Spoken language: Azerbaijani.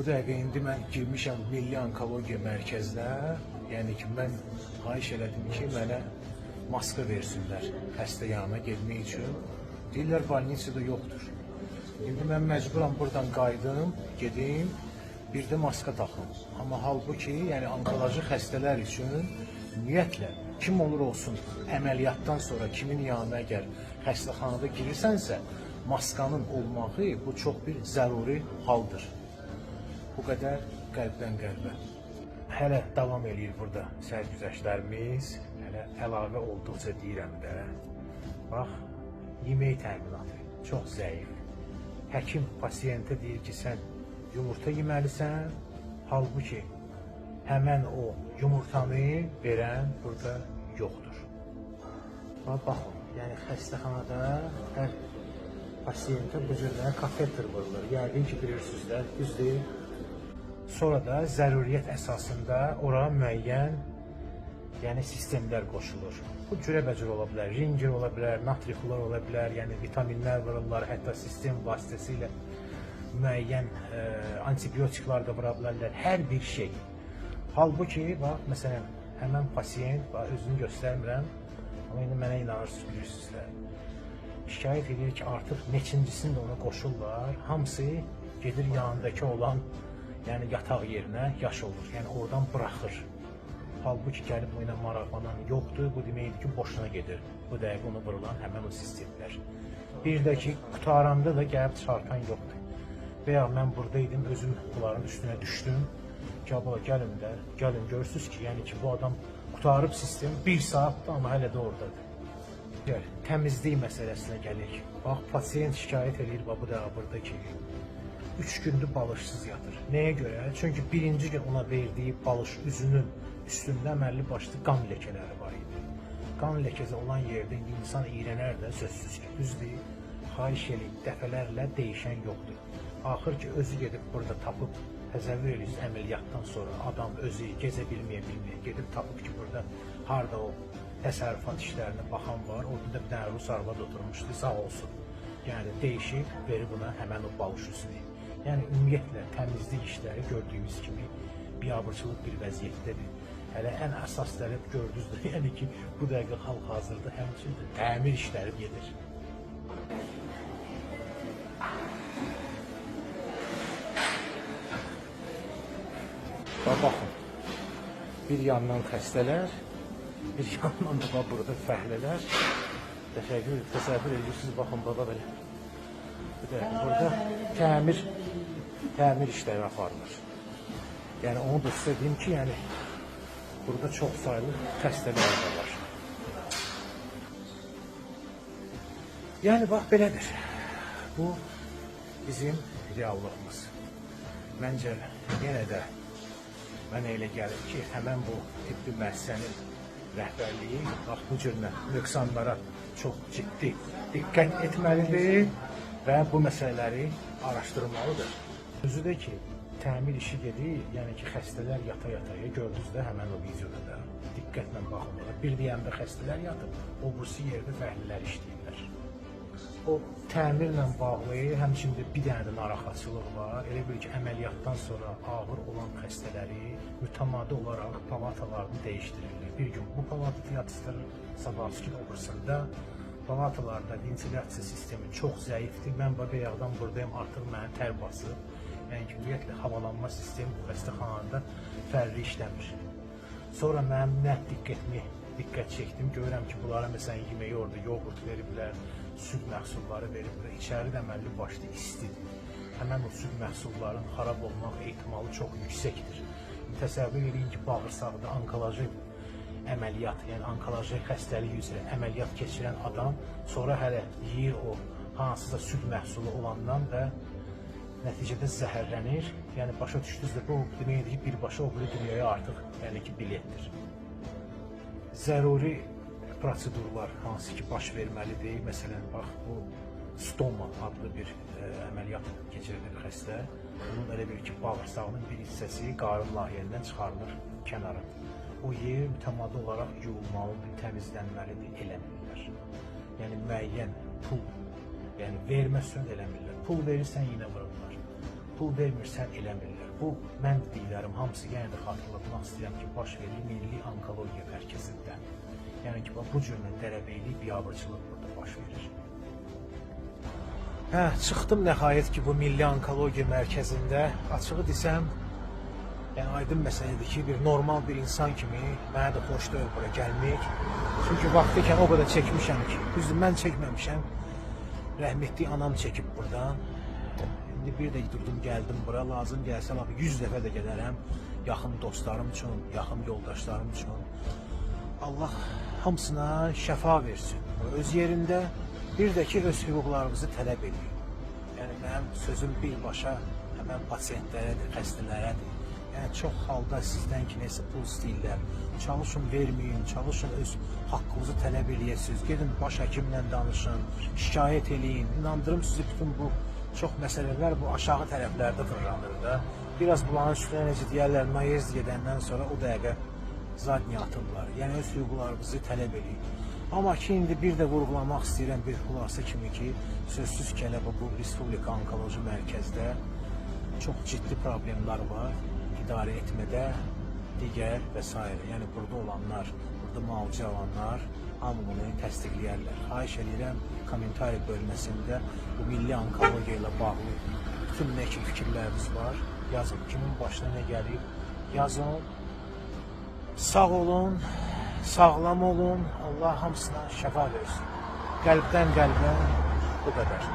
Bu dəqiqə indi mən girmişəm Milli Onkologiya Mərkəzinə. Yəni ki, mən xahiş elədim ki, mənə maska versinlər xəstə yanına getmək üçün. Deyirlər, balnisada yoxdur. İndi mən məcburam buradan qayıdım, gedim, bir də maska taxım. Amma halbuki, yəni onkoloji xəstələr üçün ümumiyyətlə, kim olur olsun, əməliyyatdan sonra kimin yanına əgər xəstəxanada girirsənsə, maskanın olmağı bu çox bir zəruri haldır. Bu qədər qəlbdən qəlbə. Hələ davam eləyir burada sərgüzəştlərimiz. Hələ əlavə olduqca deyirəm də. Bax, yemək təminatı çox zəif. Həkim pasiyentə deyir ki, sən yumurta yeməlisən. Halbuki həmən o yumurtanı verən burada yoxdur. Baxın, yəni xəstəxanada hər pasiyentə bu cürlə kateter vurulur. Yəqin ki, bilirsinizlər, düzdür. Sonra da zəruriyyət əsasında ora müəyyən sistemlər qoşulur. Bu cürəbəcür ola bilər, ringer ola bilər, natrixlar ola bilər, yəni vitaminlər vururlar, hətta sistem vasitəsilə müəyyən antibiotiklar da vura bilərlər, hər bir şey. Halbuki, bax, məsələn, həmən pasiyent, özünü göstərmirəm, amma indi mənə inanırsınız, bilirsizlər. Şikayət edir ki, artıq neçincisini də ona qoşurlar, hamısı gedir yanındakı olan yataq yerinə yaş olur, oradan buraxır. Halbuki gəlib o ilə maraqlanan yoxdur, bu deməkdir ki, boşuna gedir. Bu dəqiqə onu vurulan həmən o sistemlər. Bir də ki, qutaranda da gəlib çarpan yoxdur. Veya mən buradaydım, özüm bunların üstünə düşdüm. Gəlin də, gəlin, görürsünüz ki, bu adam qutarıb sistem 1 saatdır, amma hələ də oradadır. Təmizlik məsələsinə gəlir. Bax, pasiyent şikayət edir, bu dəqiqə burada ki, 3 gündür balışsız yatır. Nəyə görə? Çünki birinci gün ona verdiyi balış üzünün üstündə əməlli başlı qan ləkələri var idi. Qan ləkəsi olan yerdə insan iyrənər də sözsüz ki, düzdür. Xahiş edib dəfələrlə dəyişən yoxdur. Axır ki, özü gedib burada tapıb, təsəvvür edirsiniz, əməliyyatdan sonra adam özü gezə bilməyə gedib tapıb ki, burada harada o təsərrüfat işlərinə baxan var, orada da bir dənə rus arvad oturmuşdu, sağ olsun. Yəni dəyişib, verib buna həmən o balış üstünü. Yəni ümumiyyətlə təmizlik işləri gördüyümüz kimi biabırçılıq bir vəziyyətdədir. Hələ ən əsas tərəf gördünüzdür, yəni ki, bu dəqiqə hal-hazırda həmçinin təmir işləri gedir. Baxın, bir yandan xəstələr, bir yandan da burada fəhlələr. Təsəvvür edirsiniz, baxın, baba belə. Burada təmir işləri aparılır. Yəni onu da sizə deyim ki, burada çox sayılı xəstələr də var. Yəni bax belədir. Bu bizim reallığımız. Məncə yenə də mənə elə gəlir ki, həmən bu tibbi müəssisənin rəhbərliyi bax bu cür nöqsanlara çox ciddi diqqət etməlidir və bu məsələləri araşdırmalıdır. Özü də ki, təmir işi gedir, yəni ki, xəstələr yata-yataya gördünüz də həmən o videoda da diqqətlə baxmalı. Bir deyəndə xəstələr yatıb, o bursi yerdə fəhlələr işləyirlər. O təmirlə bağlı həmçində bir dənə də narahatçılıq var. Elə bil ki, əməliyyatdan sonra ağır olan xəstələri mütəmadi olaraq palatalarını dəyişdirirlər. Bir gün bu palatı yatışdırır, sabahsı gün obursunda palatalarda ventilyasiya sistemi çox zəifdir. Mən bayaqdan buradayım, artıq mənə tər basıb. Yəni ki, ümumiyyətlə havalanma sistemi bu xəstəxanada fərqli işləmir. Sonra mənim nə diqqət çəkdim, görürəm ki, bunlara məsələn yeməyi orada yoğurt veriblər, süd məhsulları veriblər, içəri də əməlli başlı istidir. Həmən o süd məhsulların xarab olmaq ehtimalı çox yüksəkdir. Təsəvvür edin ki, bağırsaqda onkoloji əməliyyat, yəni onkoloji xəstəlik üzrə əməliyyat keçirən adam sonra hələ yeyir o hansısa süd məhsulu olandan və nəticədə zəhərlənir. Yəni başa düşdünüz, bu deməkdir ki, birbaşa o biri dünyaya artıq biletdir. Zəruri prosedurlar hansı ki baş verməlidir. Məsələn, bax bu stoma adlı bir əməliyyat keçirilir xəstə. Bunun elə bir ki, bağırsağının bir hissəsi qarın lahiyyəndən çıxarılır kənara. O yer mütəmadi olaraq yuyulmalıdır, təmizlənməlidir, eləmirlər. Yəni müəyyən pul, yəni verməsən eləmirlər. Pul verirsən, yenə vururlar. pul vermirsən eləmirlər. Bu mən dediklərim hamısı yenə də xatırlatmaq istəyirəm ki, baş verir Milli Onkologiya Mərkəzində. Yəni ki, bu cür dərəbeylik, biabırçılıq burada baş verir. Hə, çıxdım nəhayət ki, bu Milli Onkologiya Mərkəzində. Açığı desəm, yəni aydın məsələdir ki, bir normal bir insan kimi mənə də xoş deyil bura gəlmək. Çünki vaxtıyken o qədər çəkmişəm ki, düzdür, mən çəkməmişəm. Rəhmətli anam çəkib buradan. İndi bir də durdum, gəldim bura. Lazım gəlsə 100 dəfə də gələrəm. Yaxın dostlarım üçün, yaxın yoldaşlarım üçün. Allah hamısına şəfa versin. Öz yerində bir də ki, öz hüquqlarımızı tələb edin. Yəni mənim sözüm birbaşa həmən pasiyentlərədir, xəstələrədir. Yəni çox halda sizdən ki, nəsə pul istəyirlər. Çalışın, verməyin, çalışın, öz haqqınızı tələb eləyəsiniz. Gedin baş həkimlə danışın, şikayət eləyin. İnandırım sizi, bütün bu çox məsələlər bu aşağı tərəflərdə fırlanır da. Biraz bunların üstünə necə deyərlər, mayez gedəndən sonra o dəqiqə zadniyə atırlar. Yəni öz hüquqlarımızı tələb eləyin. Amma ki, indi bir də vurğulamaq istəyirəm bir xülasə kimi ki, sözsüz ki, bu Respublika Onkoloji Mərkəzdə çox ciddi problemlər var. İdarə etmədə, digər və s. Yəni burada olanlar, burada müalicə alanlar hamı bunu təsdiqləyərlər. Xahiş edirəm, kommentari bölməsində bu milli onkologiya ilə bağlı bütün nə ki fikirləriniz var, yazın. Kimin başına nə gəlib, yazın. Sağ olun, sağlam olun, Allah hamısına şəfa versin. Qəlbdən qəlbə bu qədər.